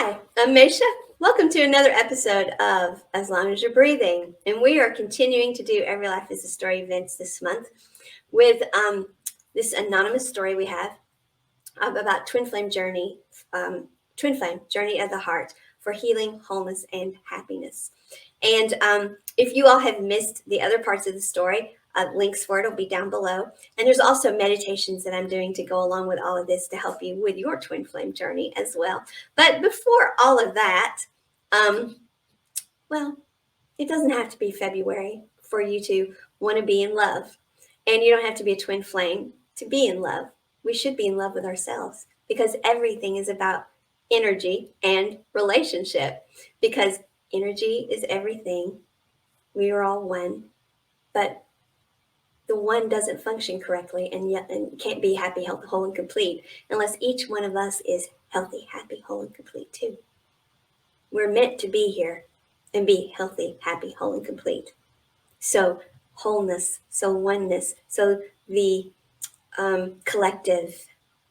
Hi, I'm Maysha. Welcome to another episode of As Long as You're Breathing. And we are continuing to do Every Life is a Story events this month with this anonymous story we have about twin flame journey of the heart for healing, wholeness, and happiness. And if you all have missed the other parts of the story, links for it will be down below. And there's also meditations that I'm doing to go along with all of this to help you with your twin flame journey as well. But before all of that, well, it doesn't have to be February for you to want to be in love. And you don't have to be a twin flame to be in love. We should be in love with ourselves because everything is about energy and relationship, because energy is everything. We are all one, but the one doesn't function correctly and can't be happy, healthy, whole, and complete unless each one of us is healthy, happy, whole, and complete too. We're meant to be here and be healthy, happy, whole, and complete. So wholeness, so oneness, so the collective,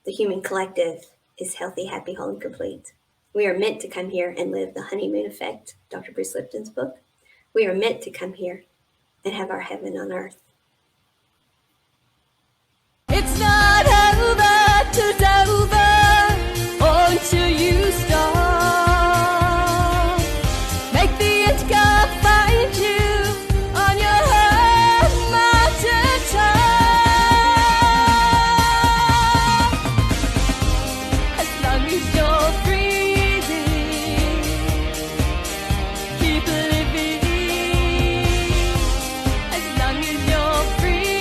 the human collective is healthy, happy, whole, and complete. We are meant to come here and live the honeymoon effect, Dr. Bruce Lipton's book. We are meant to come here and have our heaven on earth. It's not over till it's over, or until you start. Make the end God find you on your own mountain top. As long as you're breathing, keep living. As long as you're breathing.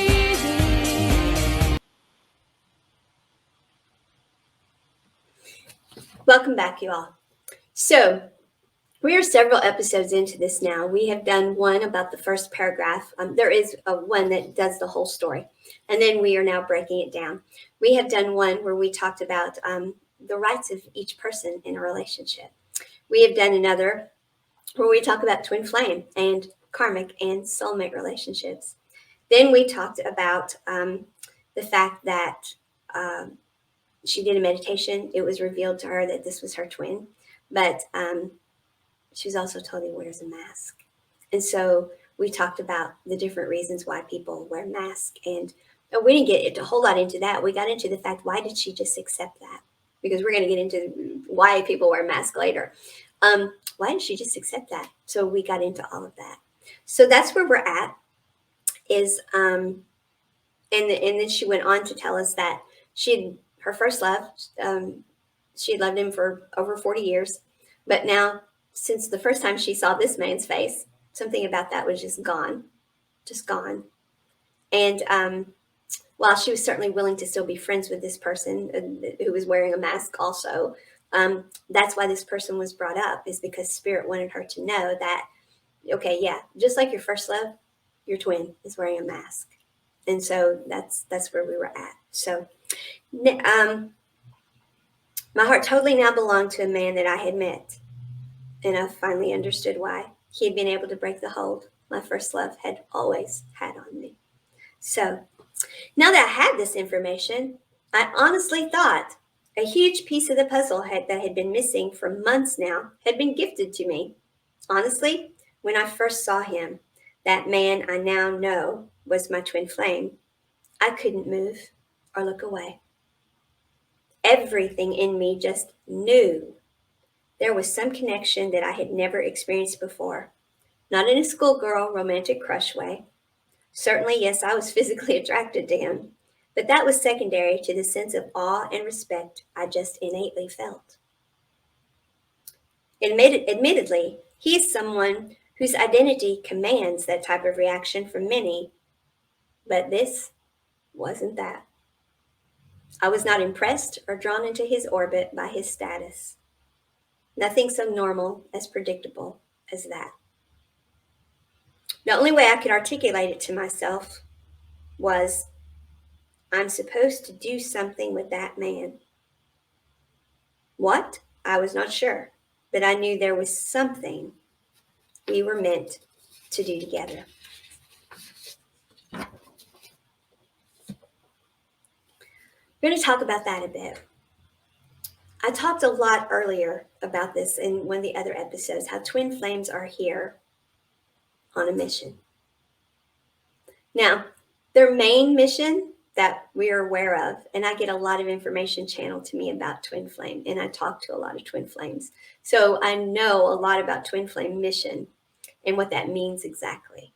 Welcome back, you all. So we are several episodes into this now. We have done one about the first paragraph. There is one that does the whole story. And then we are now breaking it down. We have done one where we talked about the rights of each person in a relationship. We have done another where we talk about twin flame and karmic and soulmate relationships. Then we talked about the fact that she did a meditation. It was revealed to her that this was her twin, but she was also told he wears a mask. And so we talked about the different reasons why people wear masks. And we didn't get a whole lot into that. We got into the fact, why did she just accept that? Because we're going to get into why people wear masks later. Why didn't she just accept that? So we got into all of that. So that's where we're at. And then she went on to tell us that her first love, she had loved him for over 40 years. But now, since the first time she saw this man's face, something about that was just gone. And while she was certainly willing to still be friends with this person who was wearing a mask also, that's why this person was brought up, is because Spirit wanted her to know that, okay, yeah, just like your first love, your twin is wearing a mask. And so that's where we were at. So my heart totally now belonged to a man that I had met. And I finally understood why. He had been able to break the hold my first love had always had on me. So now that I had this information, I honestly thought a huge piece of the puzzle that had been missing for months now had been gifted to me. Honestly, when I first saw him, that man I now know was my twin flame, I couldn't move or look away. Everything in me just knew there was some connection that I had never experienced before. Not in a schoolgirl romantic crush way. Certainly, yes, I was physically attracted to him, but that was secondary to the sense of awe and respect I just innately felt. Admittedly, he is someone whose identity commands that type of reaction from many, but this wasn't that. I was not impressed or drawn into his orbit by his status. Nothing so normal as predictable as that. The only way I could articulate it to myself was, I'm supposed to do something with that man. What? I was not sure, but I knew there was something we were meant to do together. We're going to talk about that a bit. I talked a lot earlier about this in one of the other episodes, how twin flames are here on a mission. Now, their main mission that we are aware of, and I get a lot of information channeled to me about twin flame, and I talk to a lot of twin flames. So I know a lot about twin flame mission and what that means exactly.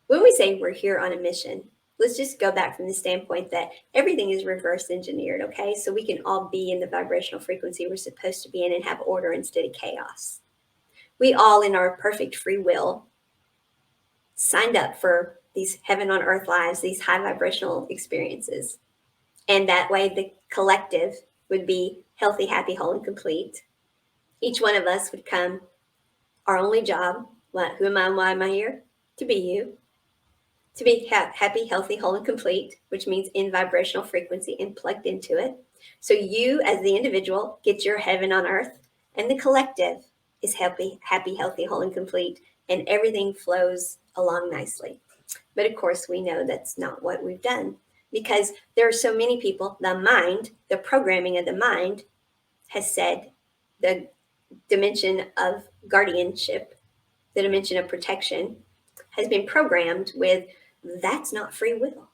When we say we're here on a mission, let's just go back from the standpoint that everything is reverse engineered, okay? So we can all be in the vibrational frequency we're supposed to be in and have order instead of chaos. We all, in our perfect free will, signed up for these heaven on earth lives, these high vibrational experiences. And that way the collective would be healthy, happy, whole, and complete. Each one of us would come, our only job, who am I and why am I here? To be you. To be happy, healthy, whole, and complete, which means in vibrational frequency and plugged into it. So you as the individual get your heaven on earth, and the collective is happy, healthy, whole, and complete, and everything flows along nicely. But of course, we know that's not what we've done, because there are so many people, the mind, the programming of the mind has said the dimension of guardianship, the dimension of protection, has been programmed with that's not free will.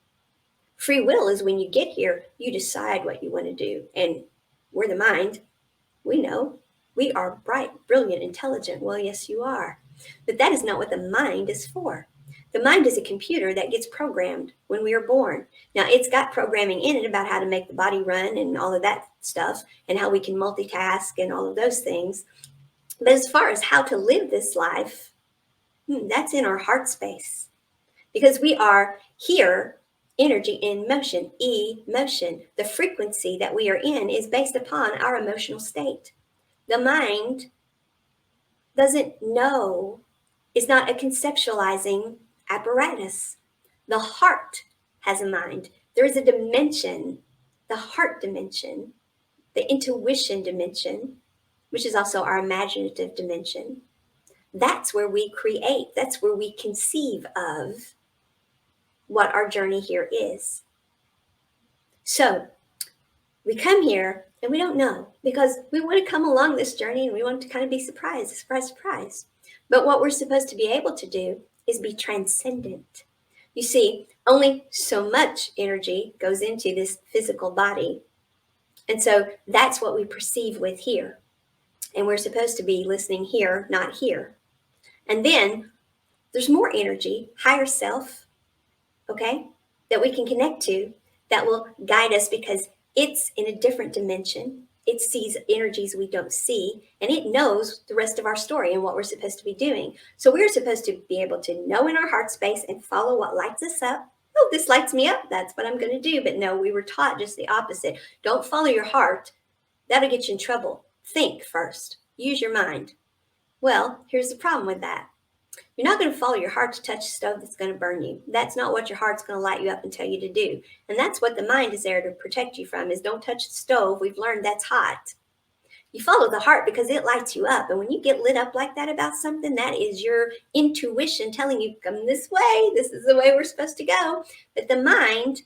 Free will is when you get here, you decide what you want to do. And we're the mind. We know we are bright, brilliant, intelligent. Well, yes, you are. But that is not what the mind is for. The mind is a computer that gets programmed when we are born. Now, it's got programming in it about how to make the body run and all of that stuff, and how we can multitask and all of those things. But as far as how to live this life, that's in our heart space. Because we are here, energy in motion, emotion. The frequency that we are in is based upon our emotional state. The mind doesn't know, is not a conceptualizing apparatus. The heart has a mind. There is a dimension, the heart dimension, the intuition dimension, which is also our imaginative dimension. That's where we create. That's where we conceive of what our journey here is. So we come here and we don't know, because we want to come along this journey and we want to kind of be surprised. But what we're supposed to be able to do is be transcendent. You see, only so much energy goes into this physical body. And so that's what we perceive with here. And we're supposed to be listening here, not here. And then there's more energy, higher self, okay, that we can connect to, that will guide us, because it's in a different dimension. It sees energies we don't see, and it knows the rest of our story and what we're supposed to be doing. So we're supposed to be able to know in our heart space and follow what lights us up. Oh, this lights me up. That's what I'm going to do. But no, we were taught just the opposite. Don't follow your heart. That'll get you in trouble. Think first. Use your mind. Well, here's the problem with that. You're not going to follow your heart to touch a stove that's going to burn you. That's not what your heart's going to light you up and tell you to do. And that's what the mind is there to protect you from, is don't touch the stove. We've learned that's hot. You follow the heart because it lights you up. And when you get lit up like that about something, that is your intuition telling you, come this way. This is the way we're supposed to go. But the mind,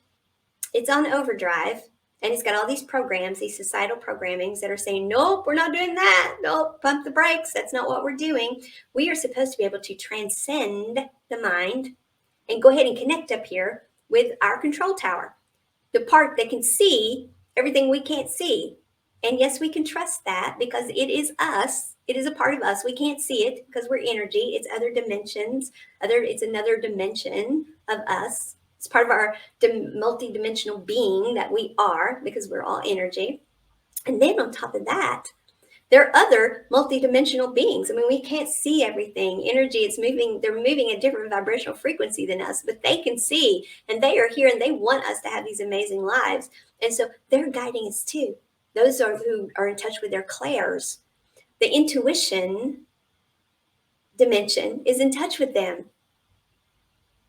it's on overdrive. And it's got all these programs, these societal programmings that are saying, nope, we're not doing that. Nope, pump the brakes. That's not what we're doing. We are supposed to be able to transcend the mind and go ahead and connect up here with our control tower, the part that can see everything we can't see. And yes, we can trust that, because it is us. It is a part of us. We can't see it because we're energy. It's other dimensions. It's another dimension of us. It's part of our multi-dimensional being that we are, because we're all energy. And then on top of that, there are other multi-dimensional beings. I mean, we can't see everything. Energy is moving. They're moving at different vibrational frequency than us, but they can see, and they are here, and they want us to have these amazing lives. And so they're guiding us too. Those are who are in touch with their clairs. The intuition dimension is in touch with them.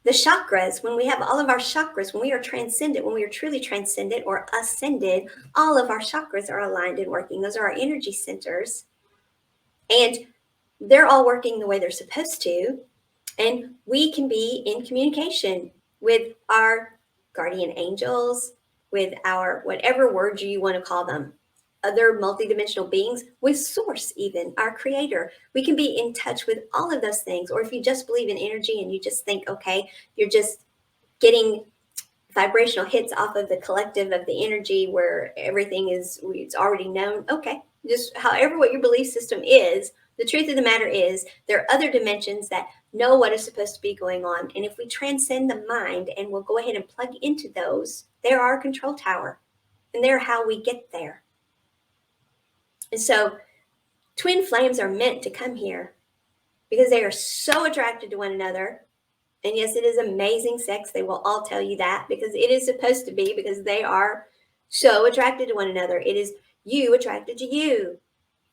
The chakras, when we have all of our chakras, when we are transcendent, when we are truly transcendent or ascended, all of our chakras are aligned and working. Those are our energy centers. And they're all working the way they're supposed to. And we can be in communication with our guardian angels, with our whatever words you want to call them, other multidimensional beings, with source, even our creator. We can be in touch with all of those things. Or if you just believe in energy and you just think, okay, you're just getting vibrational hits off of the collective of the energy where everything is, it's already known. Okay, just however what your belief system is, the truth of the matter is there are other dimensions that know what is supposed to be going on. And if we transcend the mind and we'll go ahead and plug into those, they're our control tower. And they're how we get there. And so twin flames are meant to come here because they are so attracted to one another. And yes, it is amazing sex. They will all tell you that because it is supposed to be, because they are so attracted to one another. It is you attracted to you.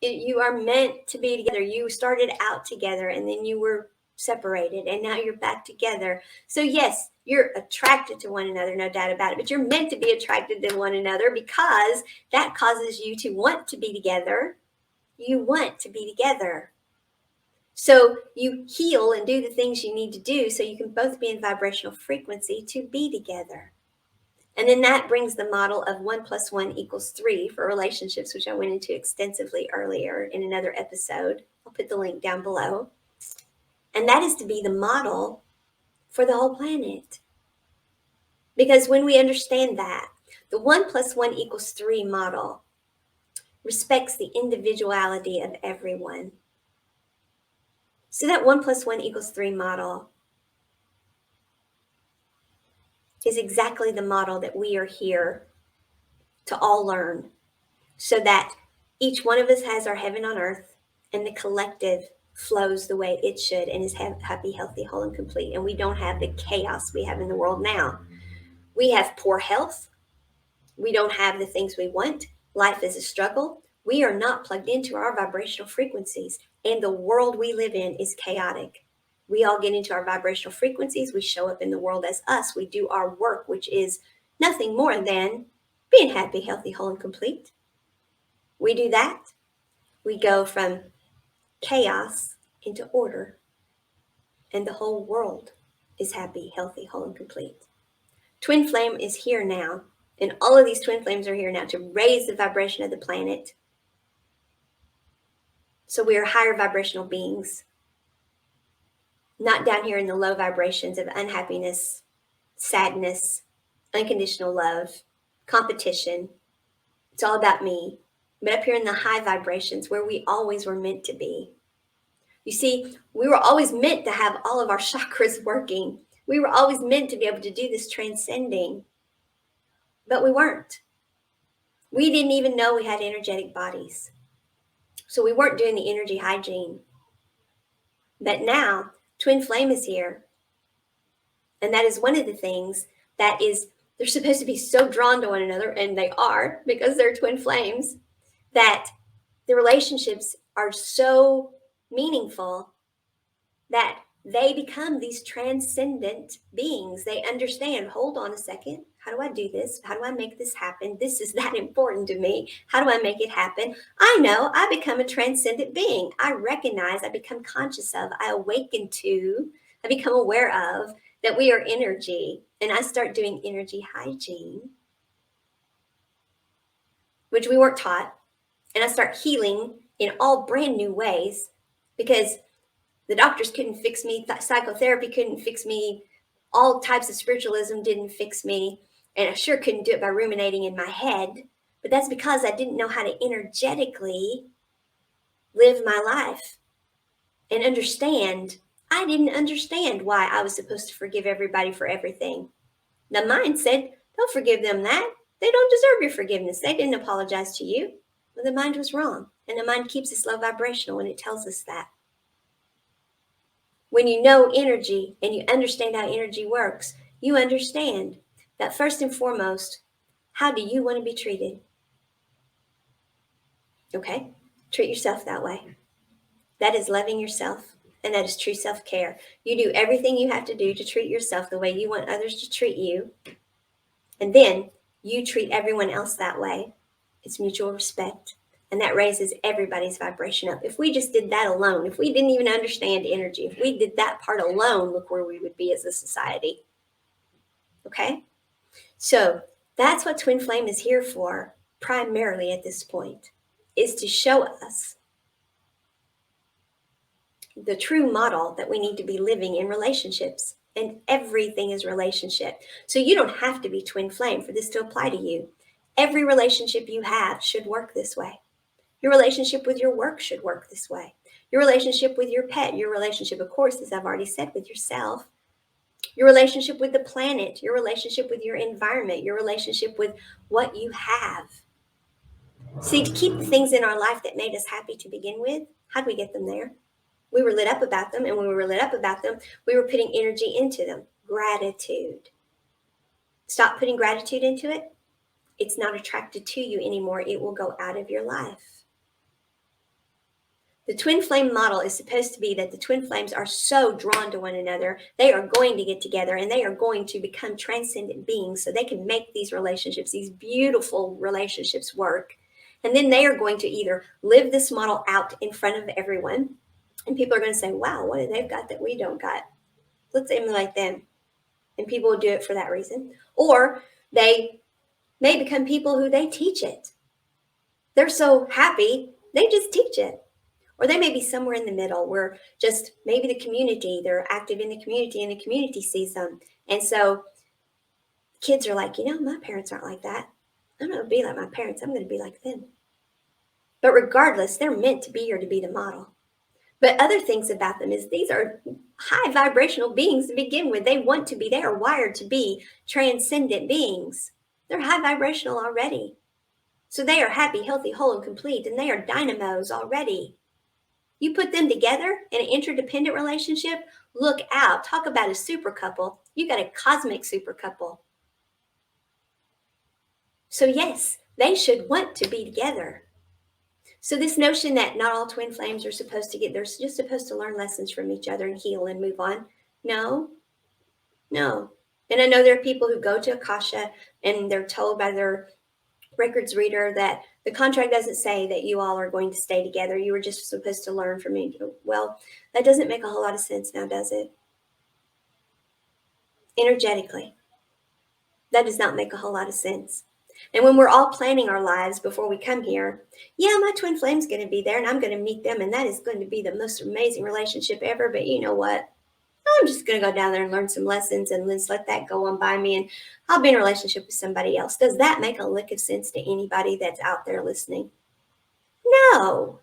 You are meant to be together. You started out together and then you were separated and now you're back together. So yes, you're attracted to one another, no doubt about it, but you're meant to be attracted to one another because that causes you to want to be together. You want to be together. So you heal and do the things you need to do so you can both be in vibrational frequency to be together. And then that brings the model of 1 + 1 = 3 for relationships, which I went into extensively earlier in another episode. I'll put the link down below. And that is to be the model for the whole planet. Because when we understand that, the 1 + 1 = 3 model respects the individuality of everyone. So that 1 + 1 = 3 model is exactly the model that we are here to all learn, so that each one of us has our heaven on earth and the collective flows the way it should and is happy, healthy, whole, and complete. And we don't have the chaos we have in the world now. We have poor health. We don't have the things we want. Life is a struggle. We are not plugged into our vibrational frequencies, and the world we live in is chaotic. We all get into our vibrational frequencies. We show up in the world as us. We do our work, which is nothing more than being happy, healthy, whole, and complete. We do that. We go from chaos into order, and the whole world is happy, healthy, whole, and complete. Twin flame is here now, and all of these twin flames are here now to raise the vibration of the planet. So we are higher vibrational beings, not down here in the low vibrations of unhappiness, sadness, unconditional love, competition. It's all about me. But up here in the high vibrations where we always were meant to be. You see, we were always meant to have all of our chakras working. We were always meant to be able to do this transcending, but we weren't. We didn't even know we had energetic bodies. So we weren't doing the energy hygiene. But now, twin flame is here. And that is one of the things that is, they're supposed to be so drawn to one another, and they are, because they're twin flames, that the relationships are so meaningful that they become these transcendent beings. They understand, hold on a second, how do I do this? How do I make this happen? This is that important to me. How do I make it happen? I know, I become a transcendent being. I recognize, I become conscious of, I awaken to, I become aware of that we are energy. And I start doing energy hygiene, which we weren't taught. And I start healing in all brand new ways, because the doctors couldn't fix me. Psychotherapy couldn't fix me. All types of spiritualism didn't fix me. And I sure couldn't do it by ruminating in my head. But that's because I didn't know how to energetically live my life and understand. I didn't understand why I was supposed to forgive everybody for everything. The mind said, don't forgive them that. They don't deserve your forgiveness. They didn't apologize to you. Well, the mind was wrong. And the mind keeps us low vibrational when it tells us that. When you know energy and you understand how energy works, you understand that first and foremost, how do you want to be treated? Okay? Treat yourself that way. That is loving yourself, and that is true self-care. You do everything you have to do to treat yourself the way you want others to treat you, and then you treat everyone else that way. It's mutual respect. And that raises everybody's vibration up. If we just did that alone, if we didn't even understand energy, if we did that part alone, look where we would be as a society. Okay? So That's what twin flame is here for, primarily at this point, is to show us the true model that we need to be living in relationships. And everything is relationship. So you don't have to be twin flame for this to apply to you. Every relationship you have should work this way. Your relationship with your work should work this way. Your relationship with your pet, your relationship, of course, as I've already said, with yourself, your relationship with the planet, your relationship with your environment, your relationship with what you have. See, to keep the things in our life that made us happy to begin with, how do we get them there? We were lit up about them, and when we were lit up about them, we were putting energy into them. Gratitude. Stop putting gratitude into it. It's not attracted to you anymore. It will go out of your life. The twin flame model is supposed to be that the twin flames are so drawn to one another, they are going to get together and they are going to become transcendent beings so they can make these relationships, these beautiful relationships work. And then they are going to either live this model out in front of everyone, and people are going to say, wow, what have they got that we don't got? Let's emulate them. And people will do it for that reason. Or they may become people who they teach it. They're so happy, they just teach it. Or they may be somewhere in the middle where just maybe the community, they're active in the community and the community sees them. And so kids are like, my parents aren't like that. I'm not going to be like my parents. I'm going to be like them. But regardless, they're meant to be here to be the model. But other things about them is these are high vibrational beings to begin with. They want to be, they are wired to be transcendent beings. They're high vibrational already. So they are happy, healthy, whole, and complete, and they are dynamos already. You put them together in an interdependent relationship, look out. Talk about a super couple. You got a cosmic super couple. So yes, they should want to be together. So this notion that not all twin flames are supposed to they're just supposed to learn lessons from each other and heal and move on. No. And I know there are people who go to Akasha and they're told by their records reader that the contract doesn't say that you all are going to stay together. You were just supposed to learn from me. Well, that doesn't make a whole lot of sense now, does it? Energetically, that does not make a whole lot of sense. And when we're all planning our lives before we come here, yeah, my twin flame's going to be there and I'm going to meet them and that is going to be the most amazing relationship ever. But you know what? I'm just going to go down there and learn some lessons and let's let that go on by me and I'll be in a relationship with somebody else. Does that make a lick of sense to anybody that's out there listening? No.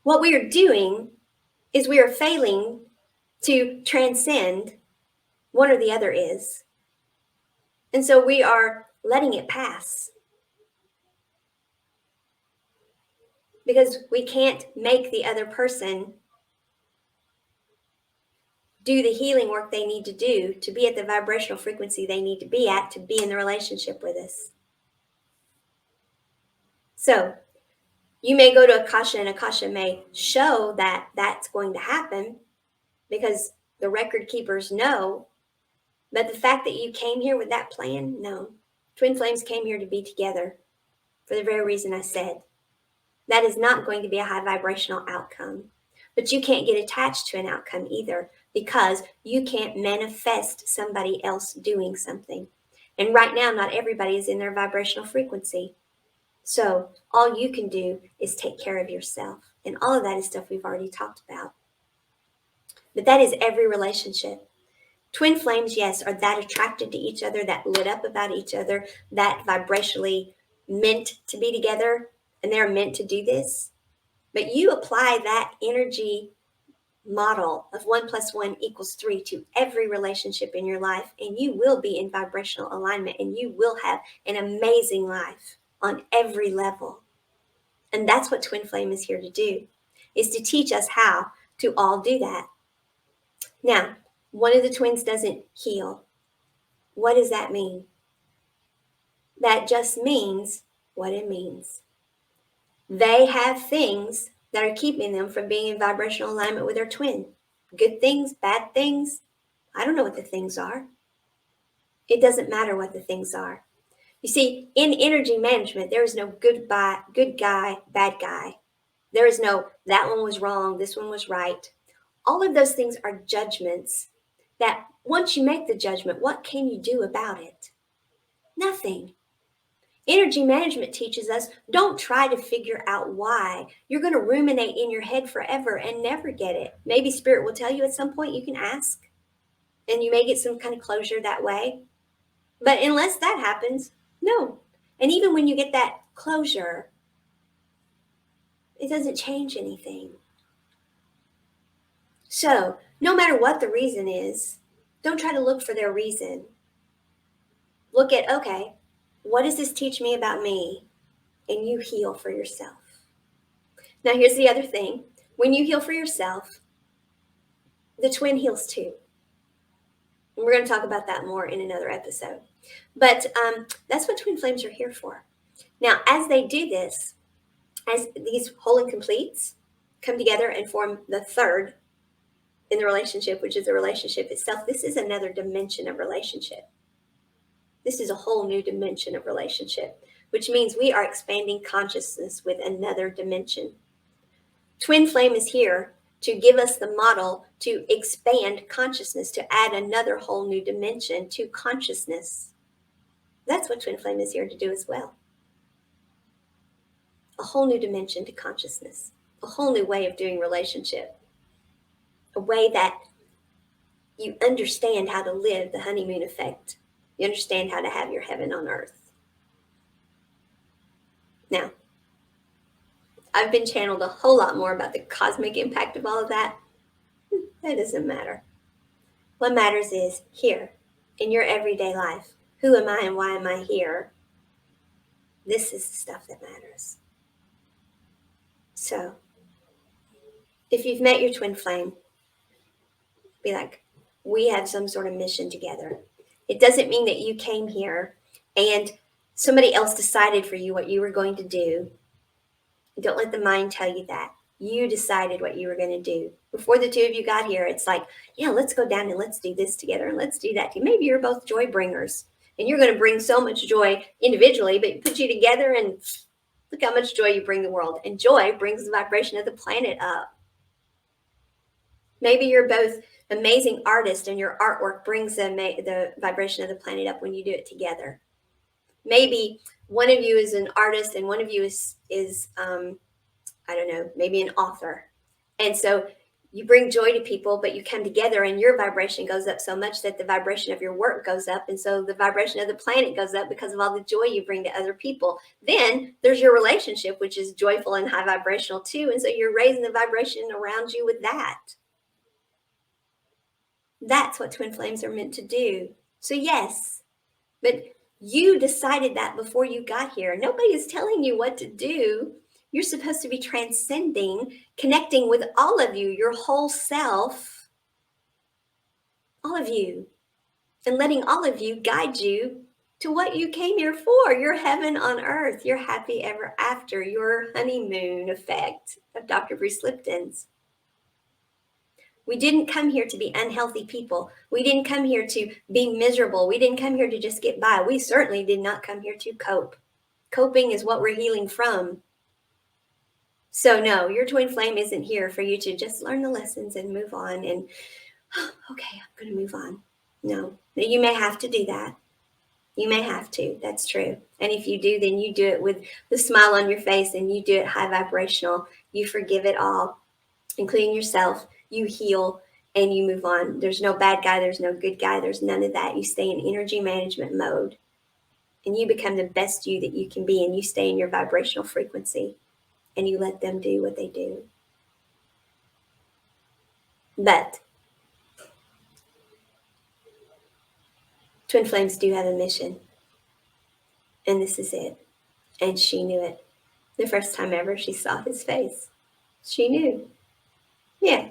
What we are doing is we are failing to transcend one or the other is. And so we are letting it pass. Because we can't make the other person do the healing work they need to do to be at the vibrational frequency they need to be at to be in the relationship with us. So you may go to Akasha and Akasha may show that that's going to happen because the record keepers know. But the fact that you came here with that plan, no. Twin flames came here to be together for the very reason I said. That is not going to be a high vibrational outcome. But you can't get attached to an outcome either because you can't manifest somebody else doing something. And right now, not everybody is in their vibrational frequency. So all you can do is take care of yourself. And all of that is stuff we've already talked about. But that is every relationship. Twin flames, yes, are that attracted to each other, that lit up about each other, that vibrationally meant to be together, and they're meant to do this. But you apply that energy model of 1 + 1 = 3 to every relationship in your life, and you will be in vibrational alignment, and you will have an amazing life on every level. And that's what twin flame is here to do, is to teach us how to all do that. Now, one of the twins doesn't heal. What does that mean? That just means what it means. They have things that are keeping them from being in vibrational alignment with their twin. Good things, bad things. I don't know what the things are. It doesn't matter what the things are. You see, in energy management, there is no good guy, bad guy. There is no, that one was wrong, this one was right. All of those things are judgments that once you make the judgment, what can you do about it? Nothing. Energy management teaches us don't try to figure out why. You're going to ruminate in your head forever and never get it. Maybe spirit will tell you at some point. You can ask, and you may get some kind of closure that way. But unless that happens, no. And even when you get that closure, it doesn't change anything. So no matter what the reason is, don't try to look for their reason. Look at, okay, what does this teach me about me? And you heal for yourself. Now, here's the other thing. When you heal for yourself, the twin heals too. And we're going to talk about that more in another episode. But that's what twin flames are here for. Now, as they do this, as these whole and completes come together and form the third in the relationship, which is the relationship itself, this is another dimension of relationship. This is a whole new dimension of relationship, which means we are expanding consciousness with another dimension. Twin flame is here to give us the model to expand consciousness, to add another whole new dimension to consciousness. That's what twin flame is here to do as well. A whole new dimension to consciousness, a whole new way of doing relationship, a way that you understand how to live the honeymoon effect. You understand how to have your heaven on earth. Now, I've been channeled a whole lot more about the cosmic impact of all of that. That doesn't matter. What matters is here, in your everyday life. Who am I and why am I here? This is the stuff that matters. So, if you've met your twin flame, be like, we have some sort of mission together. It doesn't mean that you came here and somebody else decided for you what you were going to do. Don't let the mind tell you that. You decided what you were going to do. Before the two of you got here, it's like, yeah, let's go down and let's do this together and let's do that. Maybe you're both joy bringers and you're going to bring so much joy individually, but put you together and look how much joy you bring the world. And joy brings the vibration of the planet up. Maybe you're both amazing artists and your artwork brings the vibration of the planet up when you do it together. Maybe one of you is an artist and one of you is I don't know, maybe an author. And so you bring joy to people, but you come together and your vibration goes up so much that the vibration of your work goes up. And so the vibration of the planet goes up because of all the joy you bring to other people. Then there's your relationship, which is joyful and high vibrational too. And so you're raising the vibration around you with that. That's what twin flames are meant to do. So yes, but you decided that before you got here. Nobody is telling you what to do. You're supposed to be transcending, connecting with all of you, your whole self, all of you, and letting all of you guide you to what you came here for, your heaven on earth, your happy ever after, your honeymoon effect of Dr. Bruce Lipton's. We didn't come here to be unhealthy people. We didn't come here to be miserable. We didn't come here to just get by. We certainly did not come here to cope. Coping is what we're healing from. So no, your twin flame isn't here for you to just learn the lessons and move on and, oh, okay, I'm going to move on. No, you may have to do that. You may have to. That's true. And if you do, then you do it with the smile on your face and you do it high vibrational. You forgive it all, including yourself. You heal and you move on. There's no bad guy. There's no good guy. There's none of that. You stay in energy management mode and you become the best you that you can be, and you stay in your vibrational frequency and you let them do what they do. But twin flames do have a mission, and this is it. And she knew it. The first time ever she saw his face, she knew. Yeah.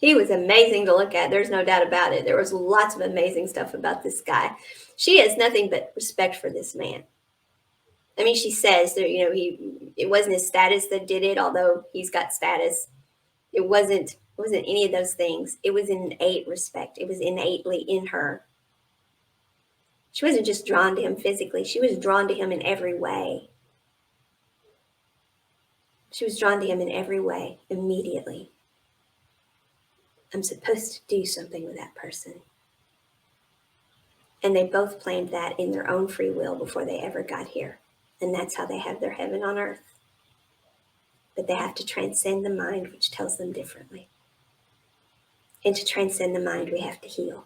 He was amazing to look at. There's no doubt about it. There was lots of amazing stuff about this guy. She has nothing but respect for this man. I mean, she says that, it wasn't his status that did it, although he's got status. It wasn't any of those things. It was innate respect. It was innately in her. She wasn't just drawn to him physically. She was drawn to him in every way. She was drawn to him in every way immediately. I'm supposed to do something with that person. And they both planned that in their own free will before they ever got here. And that's how they have their heaven on earth. But they have to transcend the mind, which tells them differently. And to transcend the mind, we have to heal.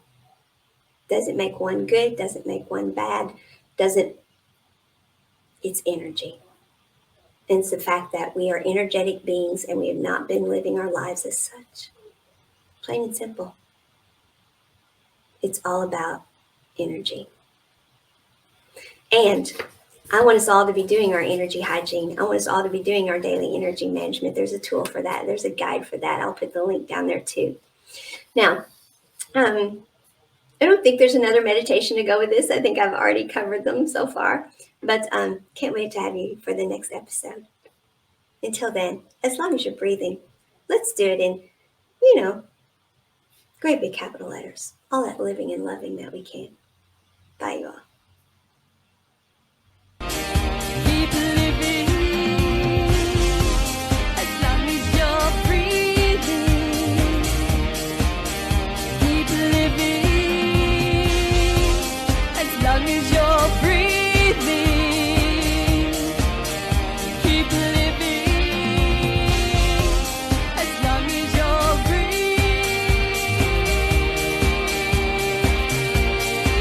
Doesn't make one good, doesn't make one bad, it's energy. And it's the fact that we are energetic beings and we have not been living our lives as such. Plain and simple. It's all about energy. And I want us all to be doing our energy hygiene. I want us all to be doing our daily energy management. There's a tool for that. There's a guide for that. I'll put the link down there too. Now, I don't think there's another meditation to go with this. I think I've already covered them so far. But can't wait to have you for the next episode. Until then, as long as you're breathing, let's do it in, great big capital letters. All that living and loving that we can. Bye, you all.